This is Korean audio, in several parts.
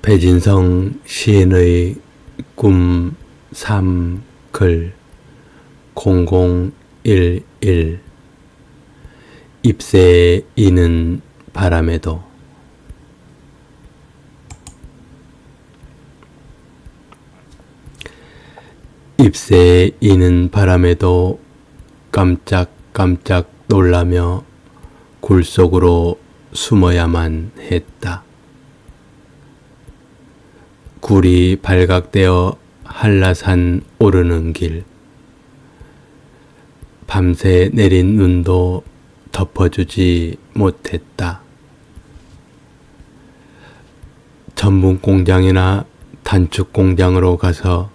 배진성 시인의 꿈 3글 0011 잎새에 이는 바람에도. 잎새에 이는 바람에도 깜짝깜짝 놀라며 굴 속으로 숨어야만 했다. 굴이 발각되어 한라산 오르는 길. 밤새 내린 눈도 덮어주지 못했다. 전분 공장이나 단축 공장으로 가서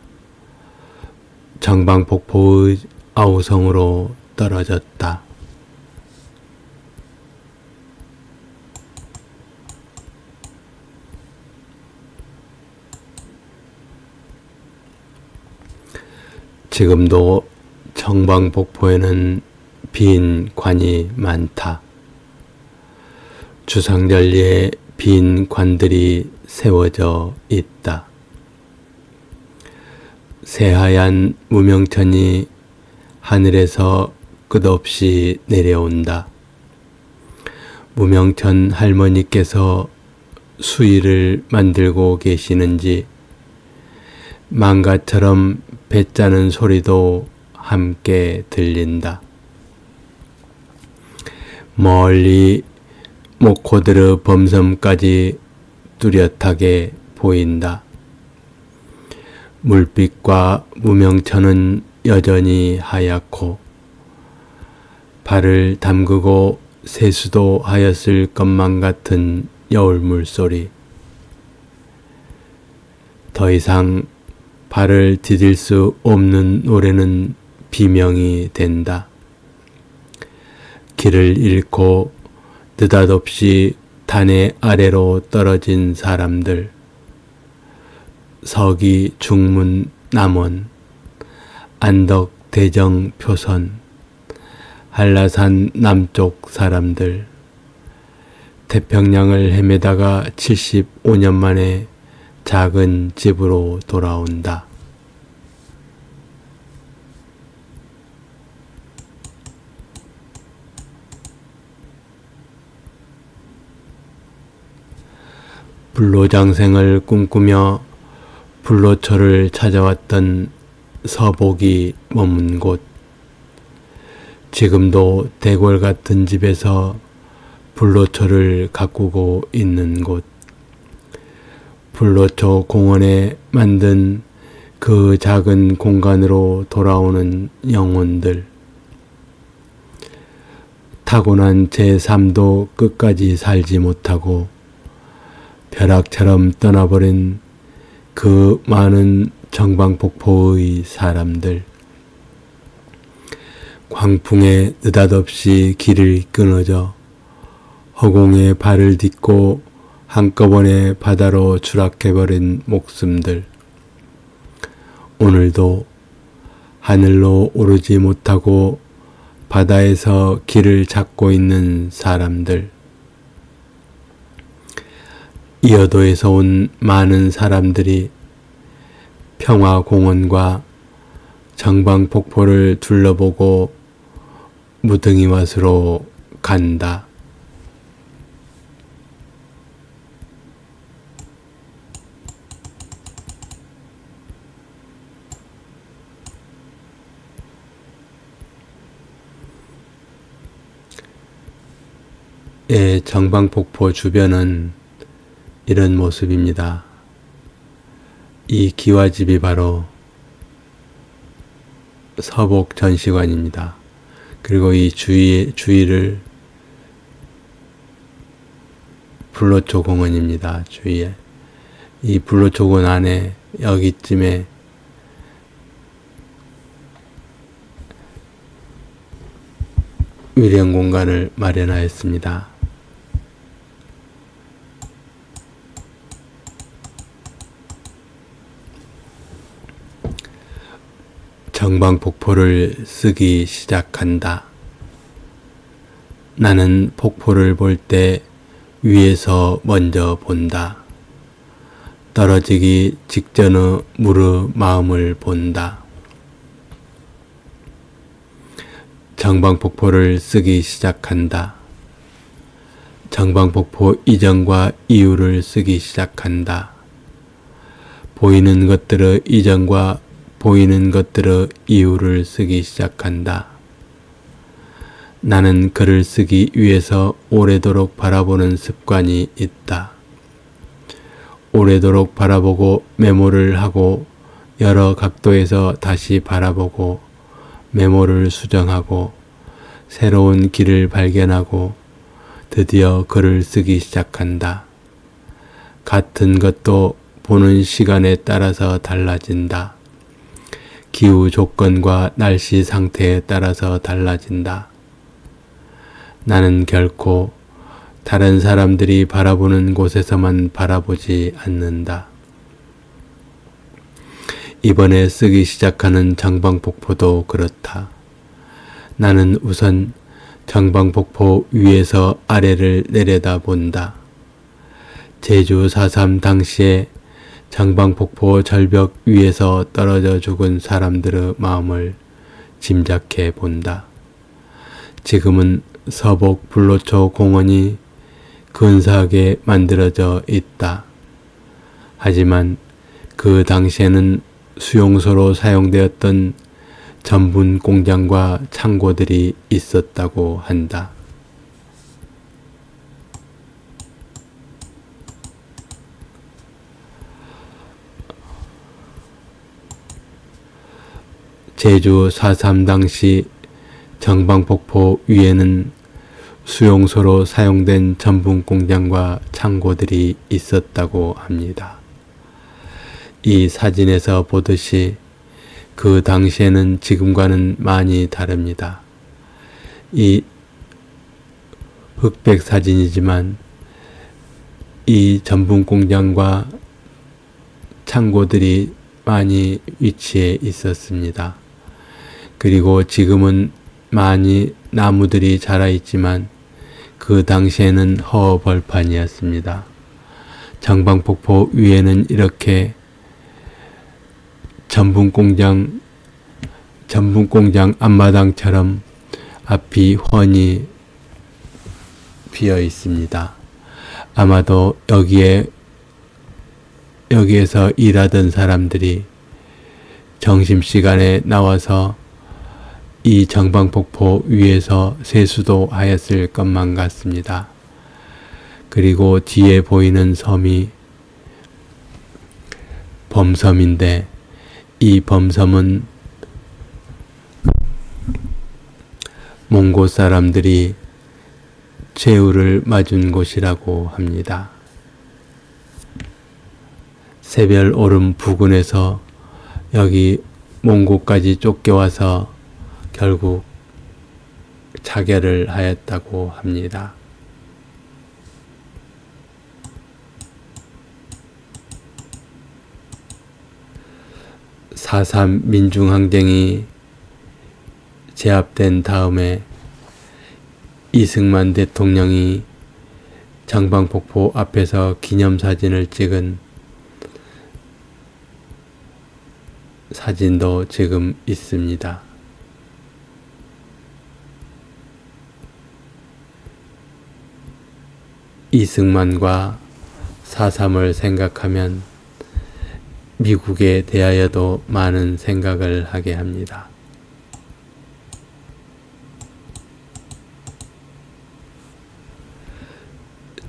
정방폭포의 아우성으로 떨어졌다. 지금도 정방폭포에는 빈 관이 많다. 주상절리에 빈 관들이 세워져 있다. 새하얀 무명천이 하늘에서 끝없이 내려온다. 무명천 할머니께서 수의를 만들고 계시는지 망가처럼 배 짜는 소리도 함께 들린다. 멀리 모코드르 범섬까지 뚜렷하게 보인다. 물빛과 무명천은 여전히 하얗고 발을 담그고 세수도 하였을 것만 같은 여울 물소리. 더 이상 발을 디딜 수 없는 노래는 비명이 된다. 길을 잃고 느닷없이 단의 아래로 떨어진 사람들. 서기, 중문, 남원, 안덕, 대정, 표선, 한라산 남쪽 사람들. 태평양을 헤매다가 75년 만에 작은 집으로 돌아온다. 불로장생을 꿈꾸며 불로초를 찾아왔던 서복이 머문 곳. 지금도 대궐 같은 집에서 불로초를 가꾸고 있는 곳. 불로초 공원에 만든 그 작은 공간으로 돌아오는 영혼들. 타고난 제3도 끝까지 살지 못하고 벼락처럼 떠나버린 그 많은 정방폭포의 사람들. 광풍에 느닷없이 길을 끊어져 허공에 발을 딛고 한꺼번에 바다로 추락해버린 목숨들. 오늘도 하늘로 오르지 못하고 바다에서 길을 찾고 있는 사람들. 이어도에서 온 많은 사람들이 평화공원과 정방폭포를 둘러보고 무등이와수로 간다. 정방폭포 주변은 이런 모습입니다. 이 기와집이 바로 서복 전시관입니다. 그리고 이 주위를 불로초 공원입니다. 주위에. 이 불로초 공원 안에 여기쯤에 위령 공간을 마련하였습니다. 정방폭포를 쓰기 시작한다. 나는 폭포를 볼 때 위에서 먼저 본다. 떨어지기 직전의 물의 마음을 본다. 정방폭포를 쓰기 시작한다. 정방폭포 이전과 이후를 쓰기 시작한다. 보이는 것들의 이전과 보이는 것들의 이후를 쓰기 시작한다. 나는 글을 쓰기 위해서 오래도록 바라보는 습관이 있다. 오래도록 바라보고 메모를 하고 여러 각도에서 다시 바라보고 메모를 수정하고 새로운 길을 발견하고 드디어 글을 쓰기 시작한다. 같은 것도 보는 시간에 따라서 달라진다. 기후 조건과 날씨 상태에 따라서 달라진다. 나는 결코 다른 사람들이 바라보는 곳에서만 바라보지 않는다. 이번에 쓰기 시작하는 정방폭포도 그렇다. 나는 우선 정방폭포 위에서 아래를 내려다본다. 제주 4.3 당시에 정방폭포 절벽 위에서 떨어져 죽은 사람들의 마음을 짐작해 본다. 지금은 서복 불로초 공원이 근사하게 만들어져 있다. 하지만 그 당시에는 수용소로 사용되었던 전분 공장과 창고들이 있었다고 한다. 제주 4.3 당시 정방폭포 위에는 수용소로 사용된 전분 공장과 창고들이 있었다고 합니다. 이 사진에서 보듯이 그 당시에는 지금과는 많이 다릅니다. 이 흑백 사진이지만 이 전분 공장과 창고들이 많이 위치해 있었습니다. 그리고 지금은 많이 나무들이 자라 있지만 그 당시에는 허벌판이었습니다. 정방폭포 위에는 이렇게 전분 공장 앞마당처럼 앞이 훤히 비어 있습니다. 아마도 여기에서 일하던 사람들이 점심시간에 나와서 이 정방폭포 위에서 세수도 하였을 것만 같습니다. 그리고 뒤에 보이는 섬이 범섬인데 이 범섬은 몽고 사람들이 최후를 맞은 곳이라고 합니다. 새별 오름 부근에서 여기 몽고까지 쫓겨와서 결국 자결을 하였다고 합니다. (4.3) 민중항쟁이 제압된 다음에 이승만 대통령이 정방폭포 앞에서 기념사진을 찍은 사진도 지금 있습니다. 이승만과 4.3을 생각하면 미국에 대하여도 많은 생각을 하게 합니다.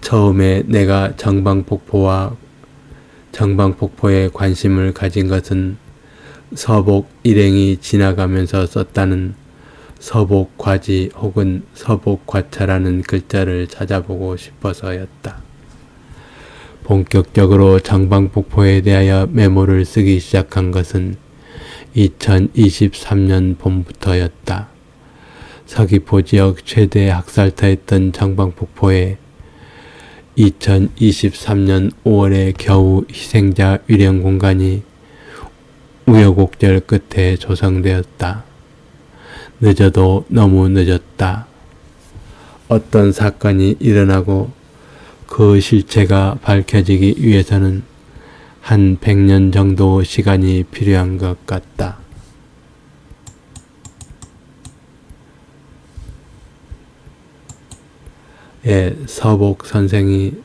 처음에 내가 정방폭포에 관심을 가진 것은 서복 일행이 지나가면서 썼다는 서복과지 혹은 서복과차라는 글자를 찾아보고 싶어서였다. 본격적으로 정방폭포에 대하여 메모를 쓰기 시작한 것은 2023년 봄부터였다. 서귀포 지역 최대 학살터였던 정방폭포에 2023년 5월에 겨우 희생자 위령 공간이 우여곡절 끝에 조성되었다. 늦어도 너무 늦었다. 어떤 사건이 일어나고 그 실체가 밝혀지기 위해서는 한 100년 정도 시간이 필요한 것 같다. 예, 서복 선생이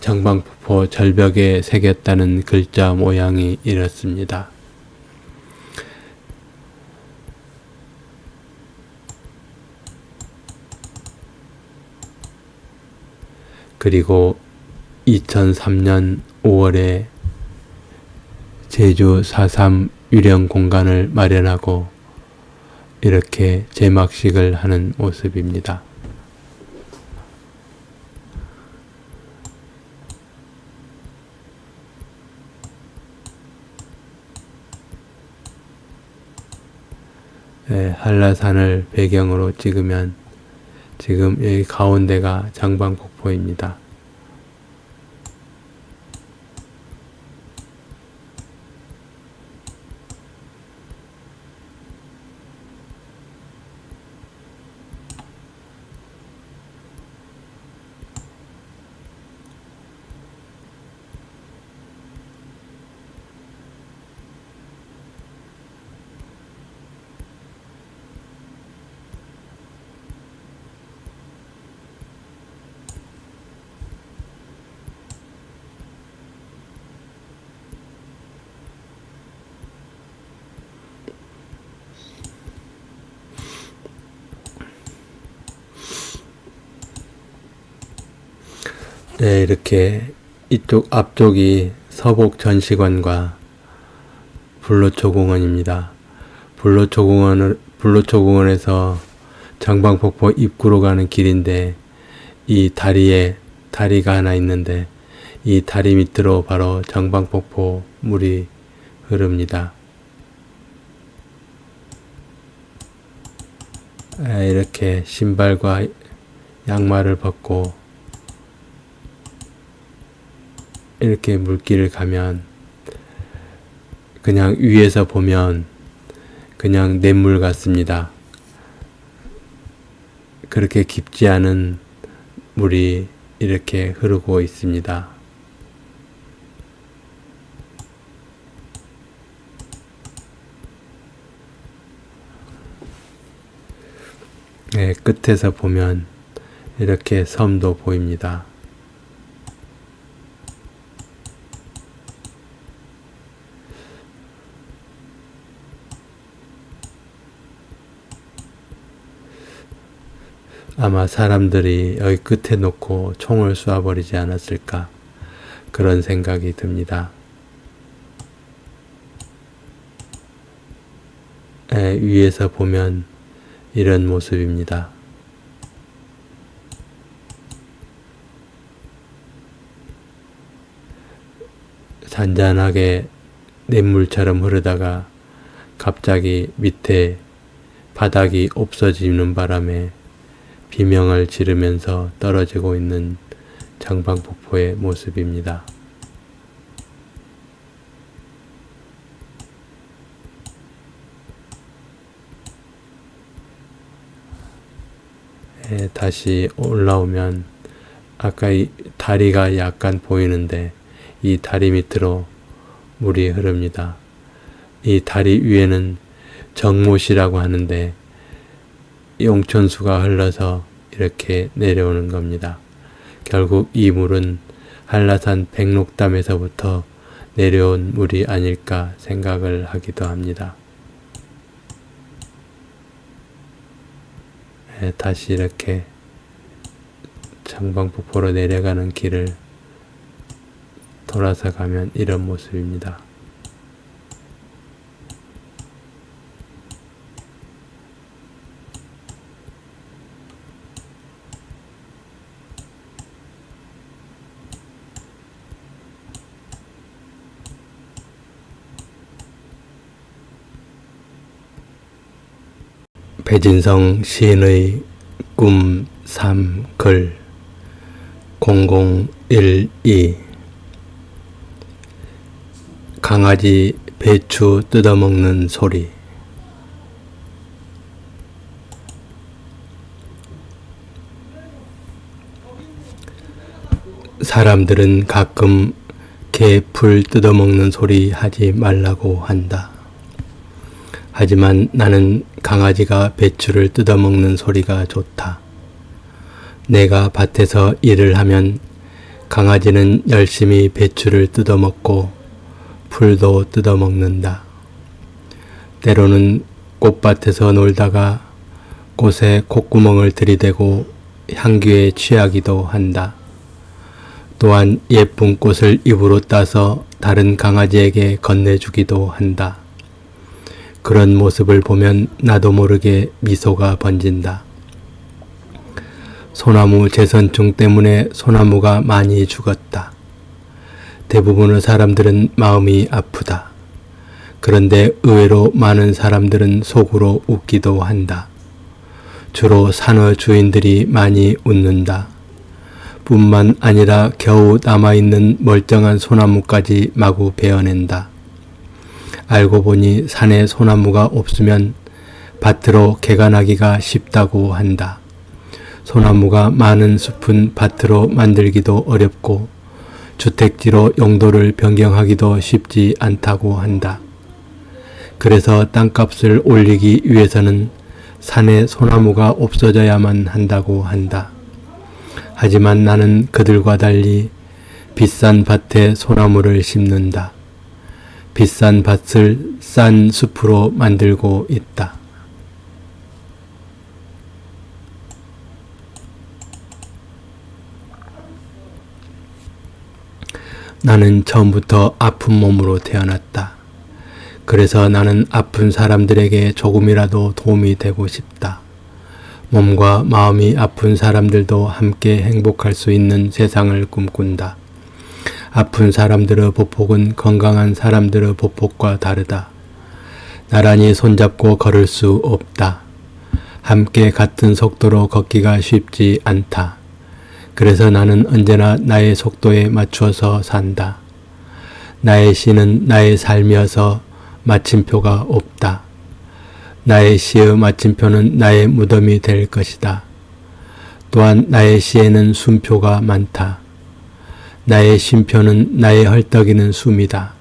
장방폭포 절벽에 새겼다는 글자 모양이 이렇습니다. 그리고 2003년 5월에 제주 4.3 유령 공간을 마련하고 이렇게 제막식을 하는 모습입니다. 네, 한라산을 배경으로 찍으면 지금 여기 가운데가 장방폭포입니다. 네, 이렇게 이쪽 앞쪽이 서복 전시관과 불로초공원입니다. 불로초공원에서 장방폭포 입구로 가는 길인데 이 다리에 다리가 하나 있는데 이 다리 밑으로 바로 장방폭포 물이 흐릅니다. 이렇게 신발과 양말을 벗고 이렇게 물길을 가면 그냥 위에서 보면 그냥 냇물 같습니다. 그렇게 깊지 않은 물이 이렇게 흐르고 있습니다. 네, 끝에서 보면 이렇게 섬도 보입니다. 아마 사람들이 여기 끝에 놓고 총을 쏘아버리지 않았을까 그런 생각이 듭니다. 위에서 보면 이런 모습입니다. 잔잔하게 냇물처럼 흐르다가 갑자기 밑에 바닥이 없어지는 바람에 비명을 지르면서 떨어지고 있는 장방폭포의 모습입니다. 다시 올라오면 아까 이 다리가 약간 보이는데 이 다리 밑으로 물이 흐릅니다. 이 다리 위에는 정못이라고 하는데 용천수가 흘러서 이렇게 내려오는 겁니다. 결국 이 물은 한라산 백록담에서부터 내려온 물이 아닐까 생각을 하기도 합니다. 다시 이렇게 장방폭포로 내려가는 길을 돌아서 가면 이런 모습입니다. 배진성 시인의 꿈 3글 0012 강아지 배추 뜯어먹는 소리. 사람들은 가끔 개 풀 뜯어먹는 소리 하지 말라고 한다. 하지만 나는 강아지가 배추를 뜯어먹는 소리가 좋다. 내가 밭에서 일을 하면 강아지는 열심히 배추를 뜯어먹고 풀도 뜯어먹는다. 때로는 꽃밭에서 놀다가 꽃에 콧구멍을 들이대고 향기에 취하기도 한다. 또한 예쁜 꽃을 입으로 따서 다른 강아지에게 건네주기도 한다. 그런 모습을 보면 나도 모르게 미소가 번진다. 소나무 재선충 때문에 소나무가 많이 죽었다. 대부분의 사람들은 마음이 아프다. 그런데 의외로 많은 사람들은 속으로 웃기도 한다. 주로 산의 주인들이 많이 웃는다. 뿐만 아니라 겨우 남아있는 멀쩡한 소나무까지 마구 베어낸다. 알고 보니 산에 소나무가 없으면 밭으로 개가 나기가 쉽다고 한다. 소나무가 많은 숲은 밭으로 만들기도 어렵고 주택지로 용도를 변경하기도 쉽지 않다고 한다. 그래서 땅값을 올리기 위해서는 산에 소나무가 없어져야만 한다고 한다. 하지만 나는 그들과 달리 비싼 밭에 소나무를 심는다. 비싼 밭을 싼 숲으로 만들고 있다. 나는 처음부터 아픈 몸으로 태어났다. 그래서 나는 아픈 사람들에게 조금이라도 도움이 되고 싶다. 몸과 마음이 아픈 사람들도 함께 행복할 수 있는 세상을 꿈꾼다. 아픈 사람들의 보폭은 건강한 사람들의 보폭과 다르다. 나란히 손잡고 걸을 수 없다. 함께 같은 속도로 걷기가 쉽지 않다. 그래서 나는 언제나 나의 속도에 맞추어서 산다. 나의 시는 나의 삶이어서 마침표가 없다. 나의 시의 마침표는 나의 무덤이 될 것이다. 또한 나의 시에는 숨표가 많다. 나의 쉼표는 나의 헐떡이는 숨이다.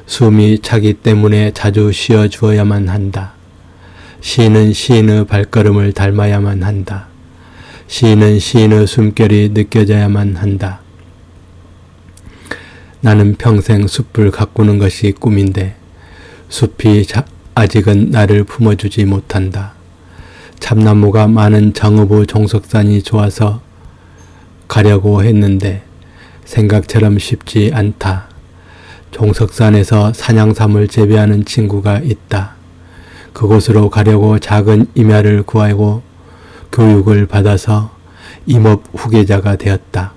숨이 차기 때문에 자주 쉬어 주어야만 한다. 시인은 시인의 발걸음을 닮아야만 한다. 시인은 시인의 숨결이 느껴져야만 한다. 나는 평생 숲을 가꾸는 것이 꿈인데 숲이 아직은 나를 품어주지 못한다. 참나무가 많은 정읍의 종석산이 좋아서 가려고 했는데 생각처럼 쉽지 않다. 종석산에서 산양삼을 재배하는 친구가 있다. 그곳으로 가려고 작은 임야를 구하고 교육을 받아서 임업 후계자가 되었다.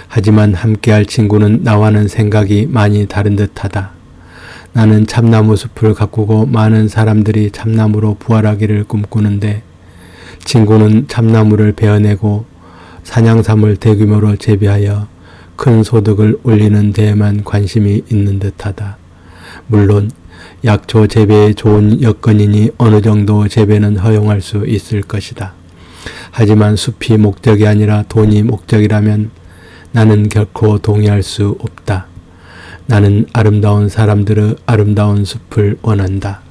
하지만 함께할 친구는 나와는 생각이 많이 다른 듯하다. 나는 참나무 숲을 가꾸고 많은 사람들이 참나무로 부활하기를 꿈꾸는데 친구는 참나무를 베어내고 산양삼을 대규모로 재배하여 큰 소득을 올리는 데에만 관심이 있는 듯하다. 물론 약초 재배에 좋은 여건이니 어느 정도 재배는 허용할 수 있을 것이다. 하지만 숲이 목적이 아니라 돈이 목적이라면 나는 결코 동의할 수 없다. 나는 아름다운 사람들의 아름다운 숲을 원한다.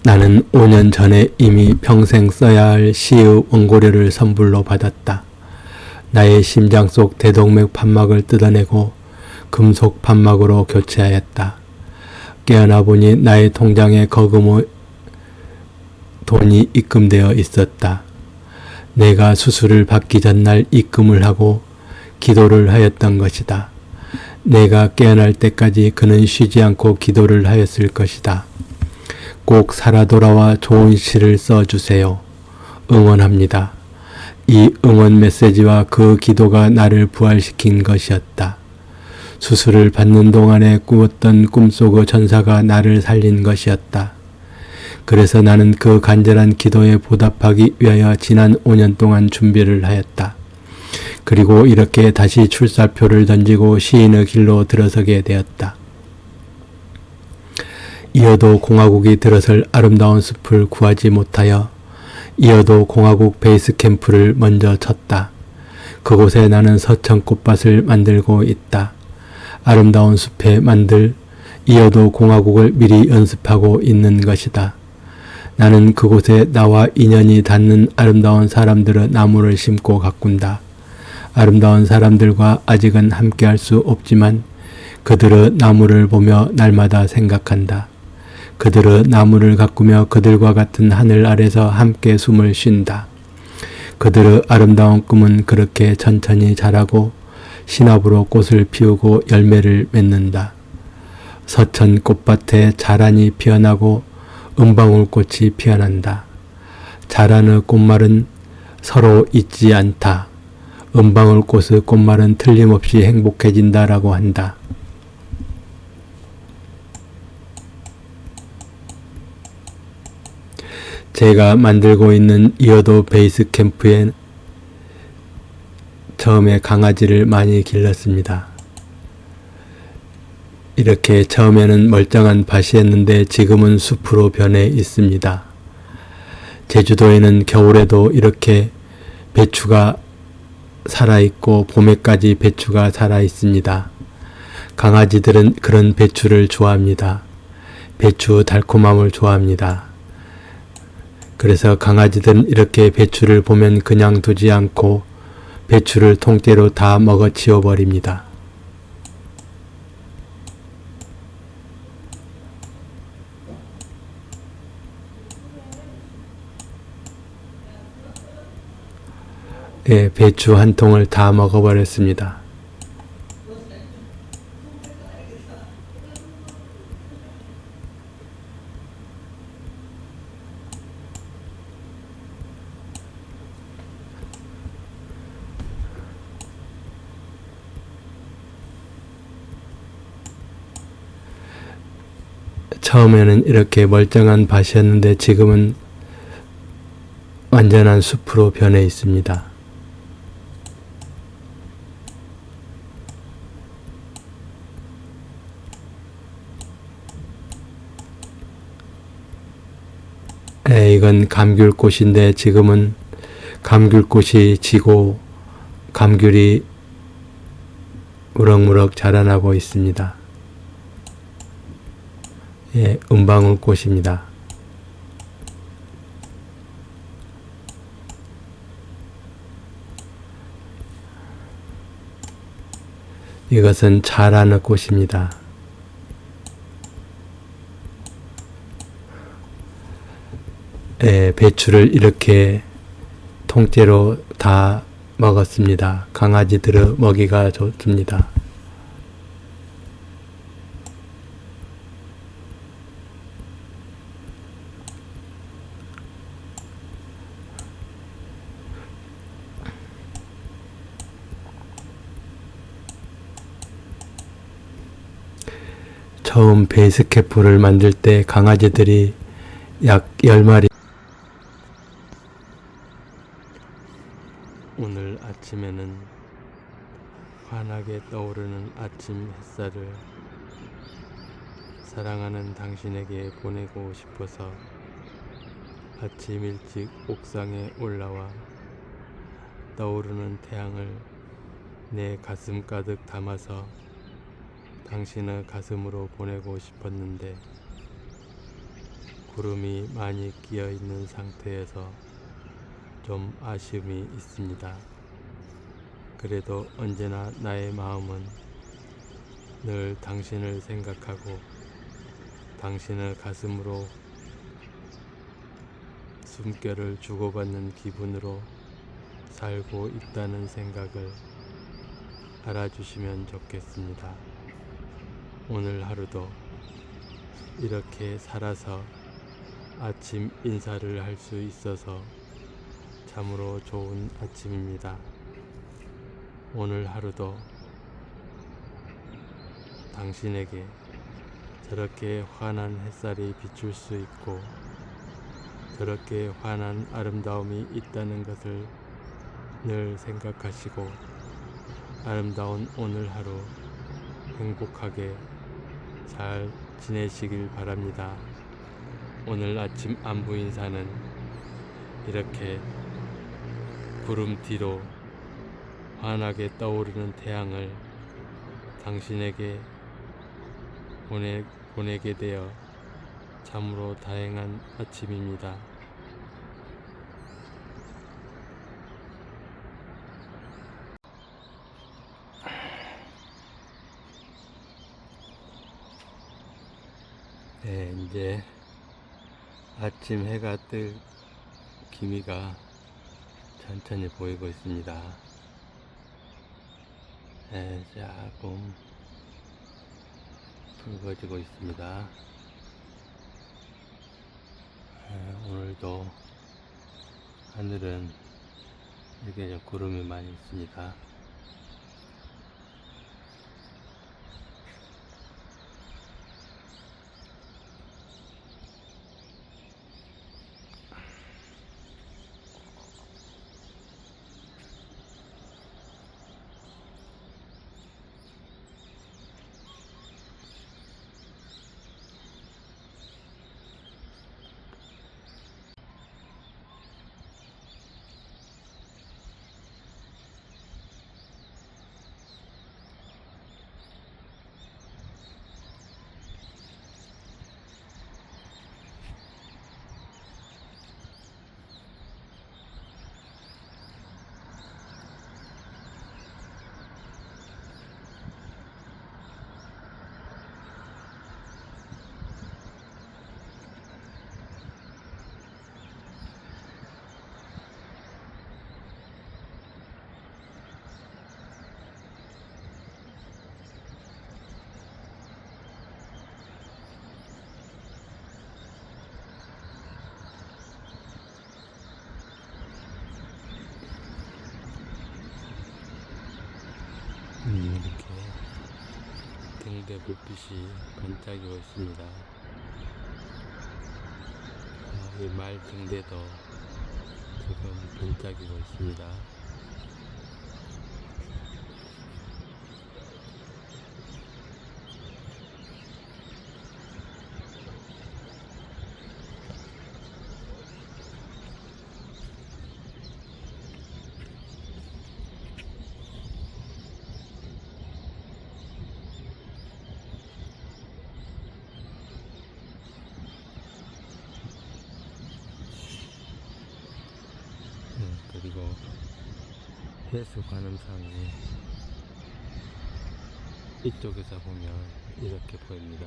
나는 5년 전에 이미 평생 써야 할 시의 원고료를 선불로 받았다. 나의 심장 속 대동맥 판막을 뜯어내고 금속 판막으로 교체하였다. 깨어나 보니 나의 통장에 거금의 돈이 입금되어 있었다. 내가 수술을 받기 전날 입금을 하고 기도를 하였던 것이다. 내가 깨어날 때까지 그는 쉬지 않고 기도를 하였을 것이다. 꼭 살아 돌아와 좋은 시를 써주세요. 응원합니다. 이 응원 메시지와 그 기도가 나를 부활시킨 것이었다. 수술을 받는 동안에 꾸었던 꿈속의 전사가 나를 살린 것이었다. 그래서 나는 그 간절한 기도에 보답하기 위하여 지난 5년 동안 준비를 하였다. 그리고 이렇게 다시 출사표를 던지고 시인의 길로 들어서게 되었다. 이어도 공화국이 들어설 아름다운 숲을 구하지 못하여 이어도 공화국 베이스 캠프를 먼저 쳤다. 그곳에 나는 서천 꽃밭을 만들고 있다. 아름다운 숲에 만들 이어도 공화국을 미리 연습하고 있는 것이다. 나는 그곳에 나와 인연이 닿는 아름다운 사람들의 나무를 심고 가꾼다. 아름다운 사람들과 아직은 함께할 수 없지만 그들의 나무를 보며 날마다 생각한다. 그들의 나무를 가꾸며 그들과 같은 하늘 아래서 함께 숨을 쉰다. 그들의 아름다운 꿈은 그렇게 천천히 자라고 신압으로 꽃을 피우고 열매를 맺는다. 서천 꽃밭에 자란이 피어나고 은방울꽃이 피어난다. 자란의 꽃말은 서로 잊지 않다. 은방울꽃의 꽃말은 틀림없이 행복해진다라고 한다. 제가 만들고 있는 이어도 베이스 캠프엔 처음에 강아지를 많이 길렀습니다. 이렇게 처음에는 멀쩡한 밭이었는데 지금은 숲으로 변해 있습니다. 제주도에는 겨울에도 이렇게 배추가 살아있고 봄에까지 배추가 살아있습니다. 강아지들은 그런 배추를 좋아합니다. 배추 달콤함을 좋아합니다. 그래서 강아지들은 이렇게 배추를 보면 그냥 두지 않고 배추를 통째로 다 먹어치워 버립니다. 예, 배추 한 통을 다 먹어버렸습니다. 처음에는 이렇게 멀쩡한 밭이었는데 지금은 완전한 숲으로 변해 있습니다. 이건 감귤꽃인데 지금은 감귤꽃이 지고 감귤이 무럭무럭 자라나고 있습니다. 예, 은방울꽃입니다. 이것은 자라는 꽃입니다. 예, 배추를 이렇게 통째로 다 먹었습니다. 강아지들의 먹이가 좋습니다. 처음 베이스 캠프를 만들 때 강아지들이 약 10마리. 오늘 아침에는 환하게 떠오르는 아침 햇살을 사랑하는 당신에게 보내고 싶어서 아침 일찍 옥상에 올라와 떠오르는 태양을 내 가슴 가득 담아서 당신의 가슴으로 보내고 싶었는데 구름이 많이 끼어 있는 상태에서 좀 아쉬움이 있습니다. 그래도 언제나 나의 마음은 늘 당신을 생각하고 당신의 가슴으로 숨결을 주고받는 기분으로 살고 있다는 생각을 알아주시면 좋겠습니다. 오늘 하루도 이렇게 살아서 아침 인사를 할 수 있어서 참으로 좋은 아침입니다. 오늘 하루도 당신에게 저렇게 환한 햇살이 비출 수 있고 저렇게 환한 아름다움이 있다는 것을 늘 생각하시고 아름다운 오늘 하루 행복하게 잘 지내시길 바랍니다. 오늘 아침 안부 인사는 이렇게 구름 뒤로 환하게 떠오르는 태양을 당신에게 보내게 되어 참으로 다행한 아침입니다. 네, 이제 아침 해가 뜰 기미가 천천히 보이고 있습니다. 네, 조금 붉어지고 있습니다. 네, 오늘도 하늘은 이렇게 좀 구름이 많이 있습니다. 이렇게 등대 불빛이 반짝이고 있습니다. 이 말 등대도 지금 반짝이고 있습니다. 그리고 해수 관음상에 이쪽에서 보면 이렇게 보입니다.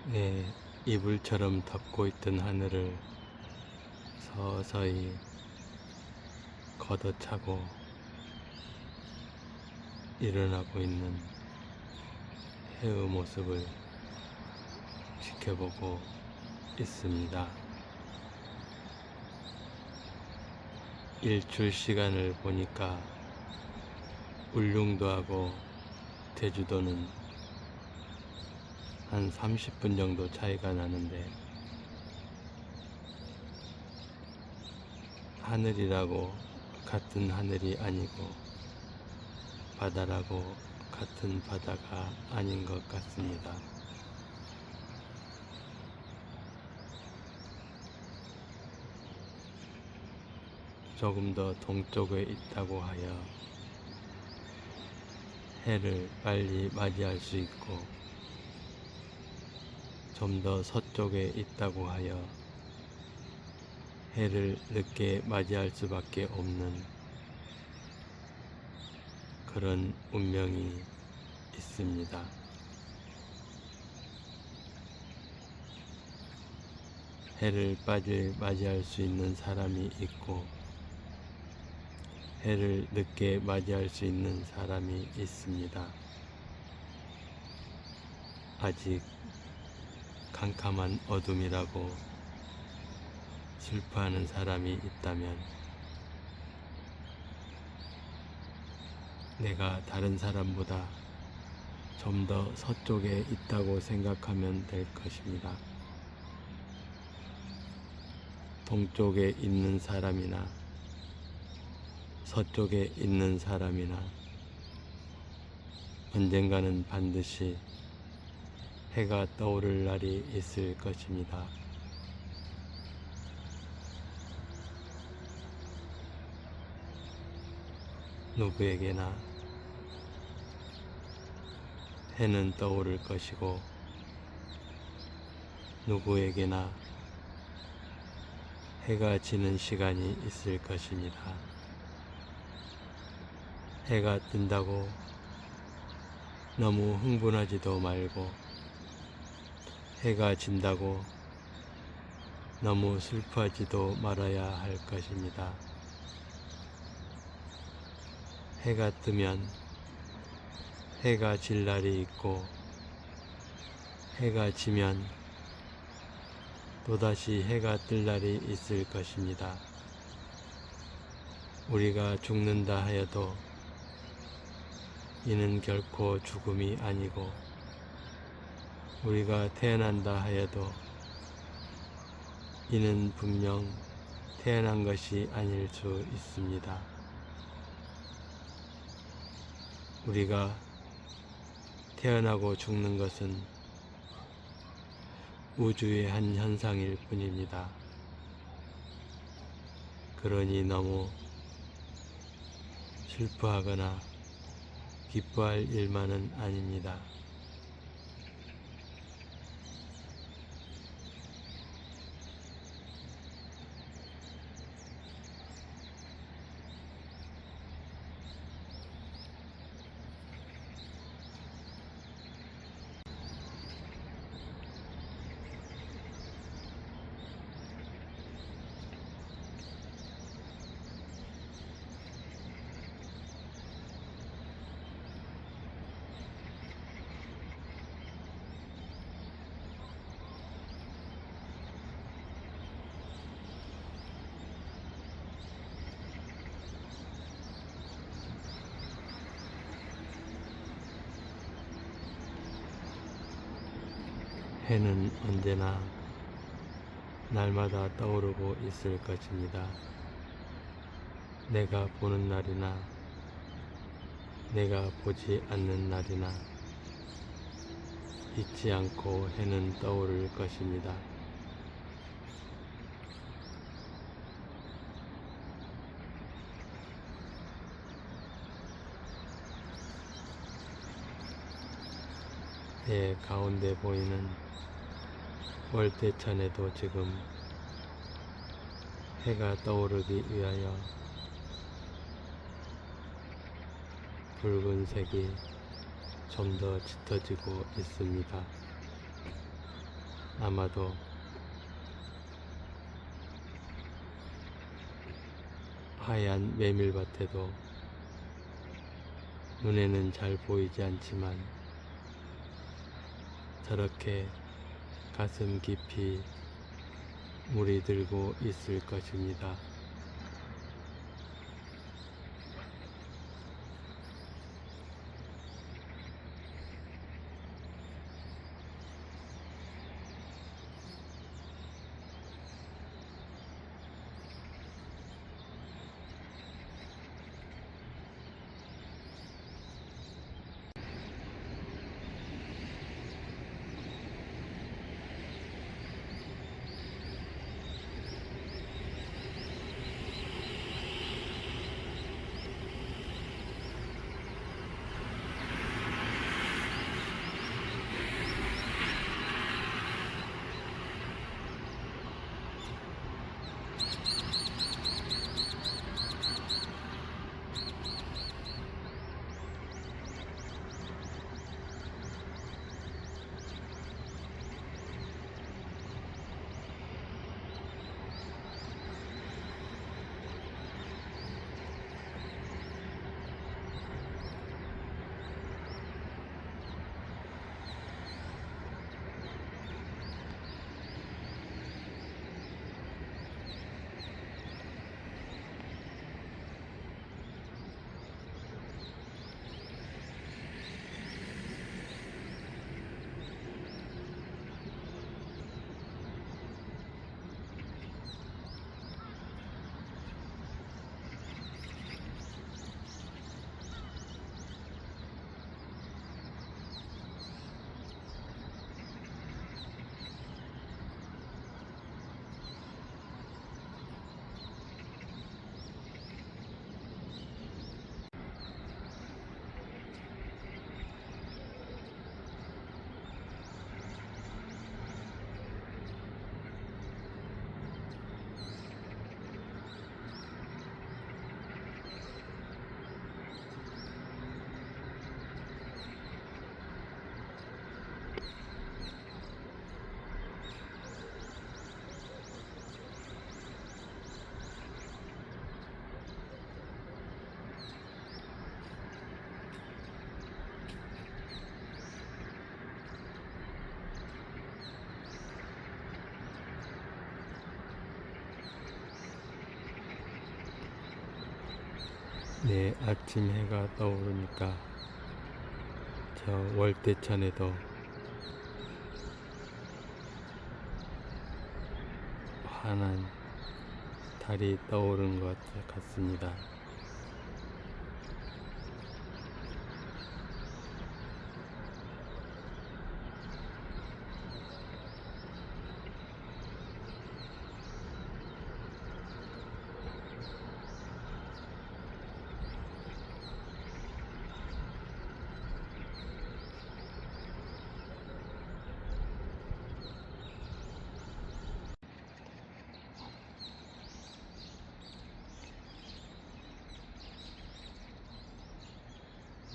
네, 이불처럼 덮고 있던 하늘을 서서히 걷어차고 일어나고 있는 해의 모습을 지켜보고 있습니다. 일출 시간을 보니까 울릉도하고 제주도는 한 30분 정도 차이가 나는데, 하늘이라고 같은 하늘이 아니고 바다라고 같은 바다가 아닌 것 같습니다. 조금 더 동쪽에 있다고 하여 해를 빨리 맞이할 수 있고, 좀 더 서쪽에 있다고 하여 해를 늦게 맞이할 수밖에 없는 그런 운명이 있습니다. 해를 빨리 맞이할 수 있는 사람이 있고, 해를 늦게 맞이할 수 있는 사람이 있습니다. 아직 캄캄한 어둠이라고 슬퍼하는 사람이 있다면, 내가 다른 사람보다 좀 더 서쪽에 있다고 생각하면 될 것입니다. 동쪽에 있는 사람이나 서쪽에 있는 사람이나 언젠가는 반드시 해가 떠오를 날이 있을 것입니다. 누구에게나 해는 떠오를 것이고, 누구에게나 해가 지는 시간이 있을 것입니다. 해가 뜬다고 너무 흥분하지도 말고, 해가 진다고 너무 슬퍼하지도 말아야 할 것입니다. 해가 뜨면 해가 질 날이 있고, 해가 지면 또다시 해가 뜰 날이 있을 것입니다. 우리가 죽는다 하여도 이는 결코 죽음이 아니고, 우리가 태어난다 하여도 이는 분명 태어난 것이 아닐 수 있습니다. 우리가 태어나고 죽는 것은 우주의 한 현상일 뿐입니다. 그러니 너무 슬퍼하거나 기뻐할 일만은 아닙니다. 해는 언제나 날마다 떠오르고 있을 것입니다. 내가 보는 날이나 내가 보지 않는 날이나 잊지 않고 해는 떠오를 것입니다. 해 가운데 보이는 월대천에도 지금 해가 떠오르기 위하여 붉은색이 좀 더 짙어지고 있습니다. 아마도 하얀 메밀밭에도 눈에는 잘 보이지 않지만 저렇게 가슴 깊이 물이 들고 있을 것입니다. 네, 아침 해가 떠오르니까 저 월대천에도 환한 달이 떠오른 것 같습니다.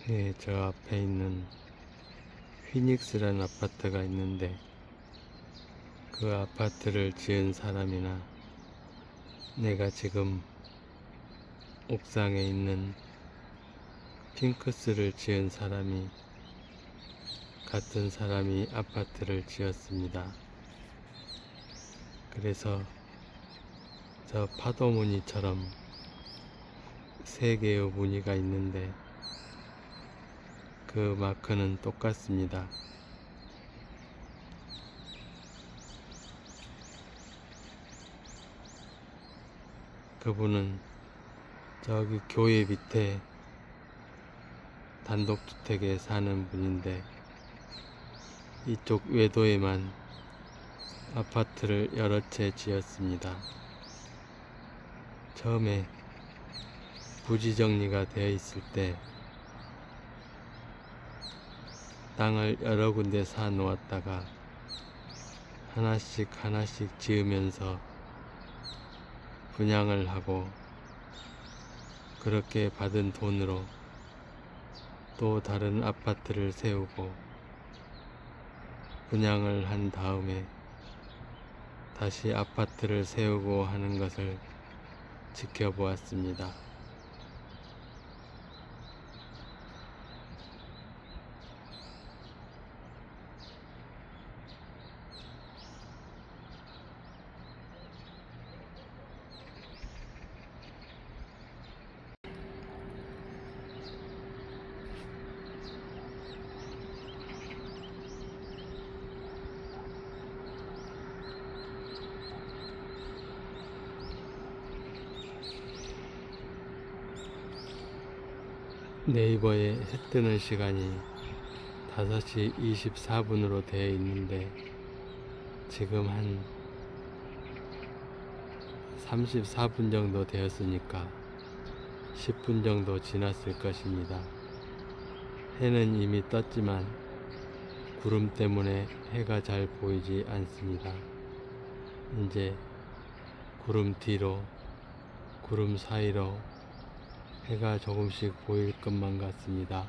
네, 저 앞에 있는 휘닉스라는 아파트가 있는데 그 아파트를 지은 사람이나 내가 지금 옥상에 있는 핑크스를 지은 사람이 같은 사람이 아파트를 지었습니다. 그래서 저 파도 무늬처럼 세 개의 무늬가 있는데 그 마크는 똑같습니다. 그분은 저기 교회 밑에 단독주택에 사는 분인데 이쪽 외도에만 아파트를 여러 채 지었습니다. 처음에 부지정리가 되어 있을 때 땅을 여러 군데 사 놓았다가 하나씩 지으면서 분양을 하고 그렇게 받은 돈으로 또 다른 아파트를 세우고 분양을 한 다음에 다시 아파트를 세우고 하는 것을 지켜보았습니다. 네이버에 해 뜨는 시간이 5시 24분으로 되어 있는데 지금 한 34분 정도 되었으니까 10분 정도 지났을 것입니다. 해는 이미 떴지만 구름 때문에 해가 잘 보이지 않습니다. 이제 구름 뒤로, 구름 사이로 해가 조금씩 보일 것만 같습니다.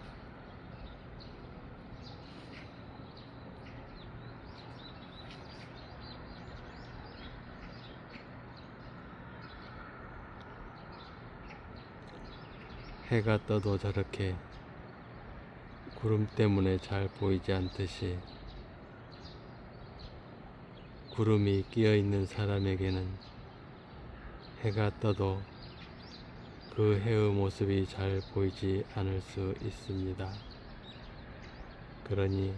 해가 떠도 저렇게 구름 때문에 잘 보이지 않듯이 구름이 끼어 있는 사람에게는 해가 떠도 그 해의 모습이 잘 보이지 않을 수 있습니다. 그러니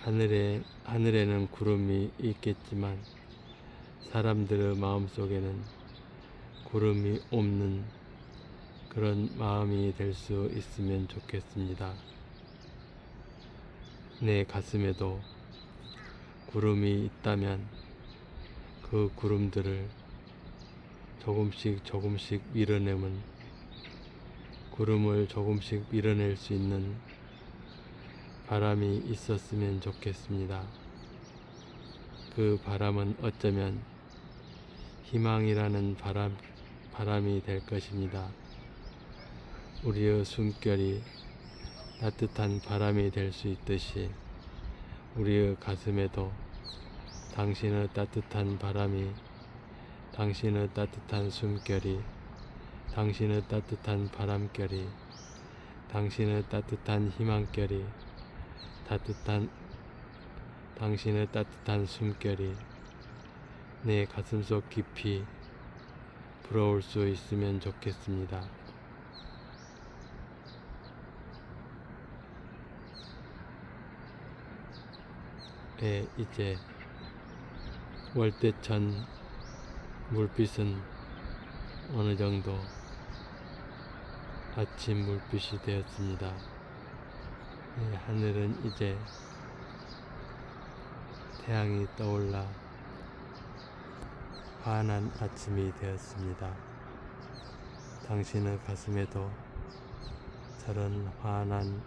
하늘에는 구름이 있겠지만 사람들의 마음속에는 구름이 없는 그런 마음이 될 수 있으면 좋겠습니다. 내 가슴에도 구름이 있다면 그 구름들을 조금씩 밀어내면 구름을 조금씩 밀어낼 수 있는 바람이 있었으면 좋겠습니다. 그 바람은 어쩌면 희망이라는 바람이 될 것입니다. 우리의 숨결이 따뜻한 바람이 될 수 있듯이 우리의 가슴에도 당신의 따뜻한 바람이, 당신의 따뜻한 숨결이, 당신의 따뜻한 바람결이, 당신의 따뜻한 희망결이, 당신의 따뜻한 숨결이 내 가슴속 깊이 불어올 수 있으면 좋겠습니다. 이제 월대천 물빛은 어느 정도 아침 물빛이 되었습니다. 하늘은 이제 태양이 떠올라 환한 아침이 되었습니다. 당신의 가슴에도 저런 환한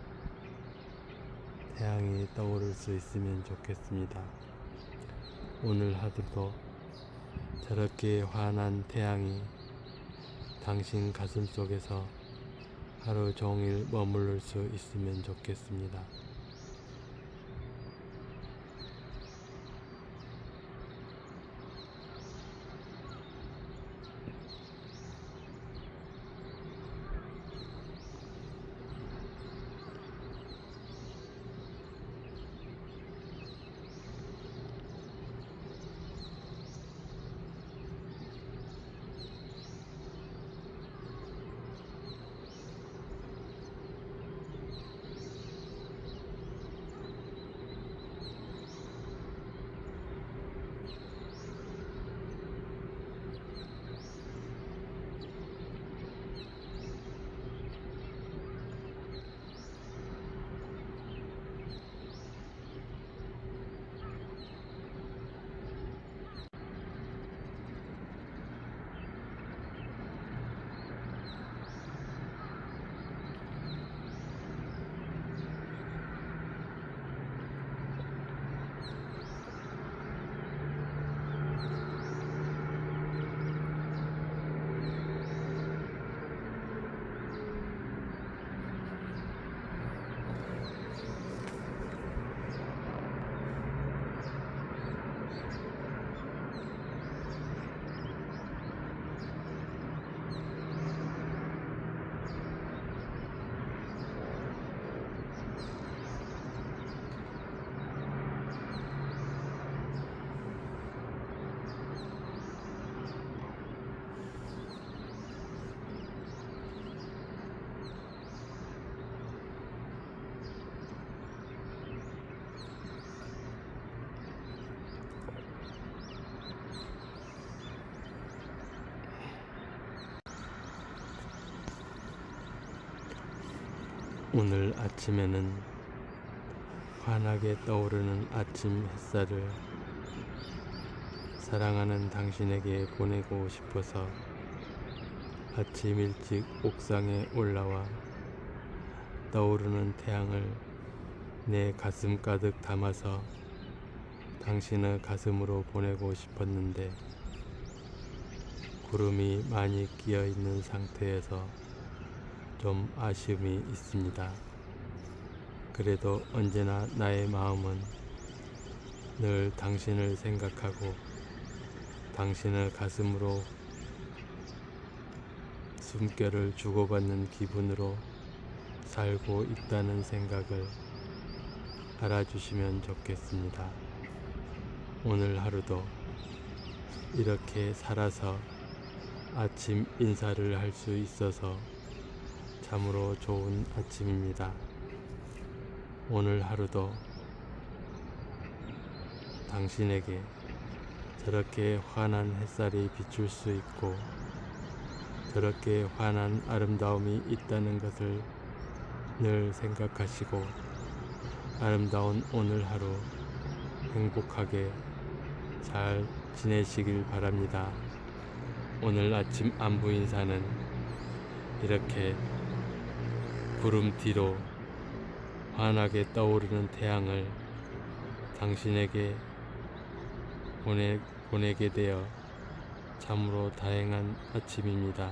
태양이 떠오를 수 있으면 좋겠습니다. 오늘 하루도 저렇게 환한 태양이 당신 가슴 속에서 하루 종일 머무를 수 있으면 좋겠습니다. 오늘 아침에는 환하게 떠오르는 아침 햇살을 사랑하는 당신에게 보내고 싶어서 아침 일찍 옥상에 올라와 떠오르는 태양을 내 가슴 가득 담아서 당신의 가슴으로 보내고 싶었는데 구름이 많이 끼어 있는 상태에서 좀 아쉬움이 있습니다. 그래도 언제나 나의 마음은 늘 당신을 생각하고 당신의 가슴으로 숨결을 주고받는 기분으로 살고 있다는 생각을 알아주시면 좋겠습니다. 오늘 하루도 이렇게 살아서 아침 인사를 할 수 있어서 참으로 좋은 아침입니다. 오늘 하루도 당신에게 저렇게 환한 햇살이 비출 수 있고 저렇게 환한 아름다움이 있다는 것을 늘 생각하시고 아름다운 오늘 하루 행복하게 잘 지내시길 바랍니다. 오늘 아침 안부 인사는 이렇게 구름 뒤로 환하게 떠오르는 태양을 당신에게 보내게 되어 참으로 다행한 아침입니다.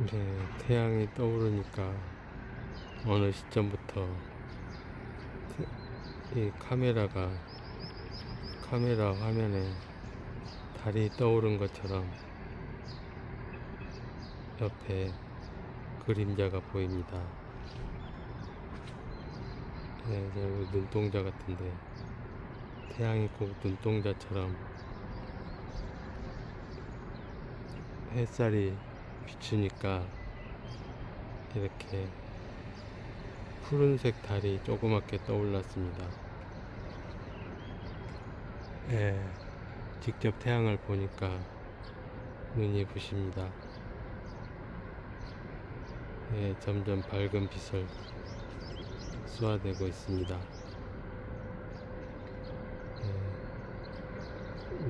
이제 태양이 떠오르니까 어느 시점부터 이 카메라 화면에 달이 떠오른 것처럼 옆에 그림자가 보입니다. 네, 저 눈동자 같은데 태양이 꼭 눈동자처럼 햇살이 비추니까 이렇게 푸른색 달이 조그맣게 떠올랐습니다. 예, 직접 태양을 보니까 눈이 부십니다. 예, 점점 밝은 빛을 쏘아대고 있습니다. 예,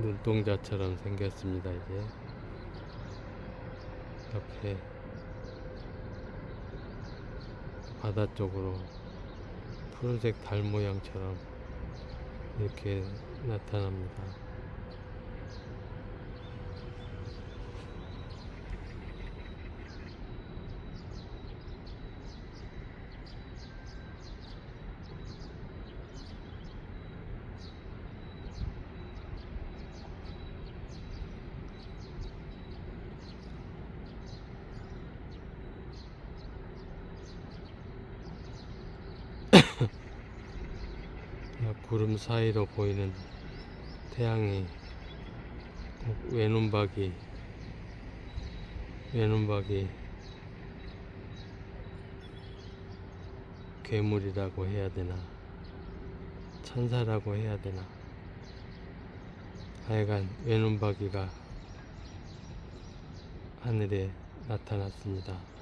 눈동자처럼 생겼습니다. 이제 옆에 바다 쪽으로 푸른색 달 모양처럼 이렇게 나타납니다. 구름 사이로 보이는 태양이 꼭 외눈박이 괴물이라고 해야 되나, 천사라고 해야 되나, 하여간 외눈박이가 하늘에 나타났습니다.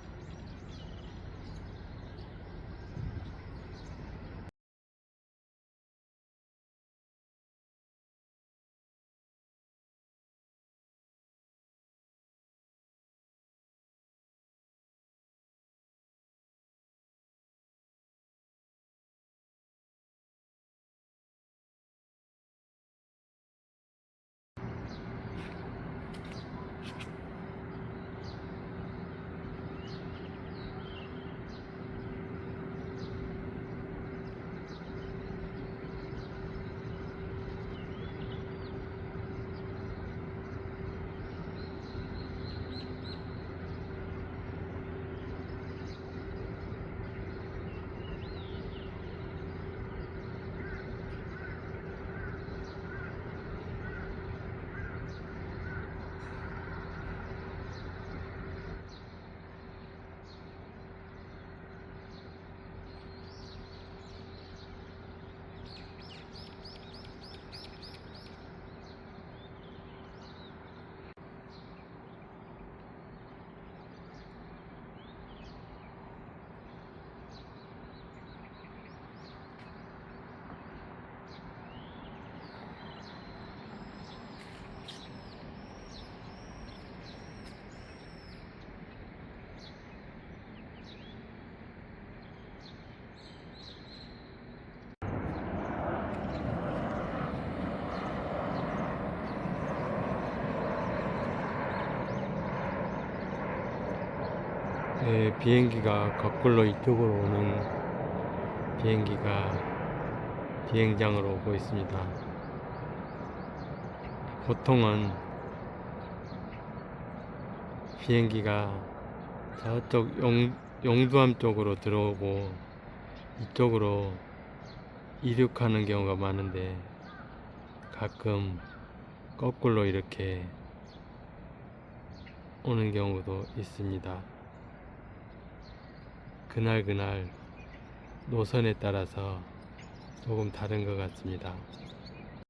네, 비행기가 거꾸로 이쪽으로 오는 비행기가 비행장으로 오고 있습니다. 보통은 비행기가 저쪽 용두암 쪽으로 들어오고 이쪽으로 이륙하는 경우가 많은데 가끔 거꾸로 이렇게 오는 경우도 있습니다. 그날 노선에 따라서 조금 다른 것 같습니다.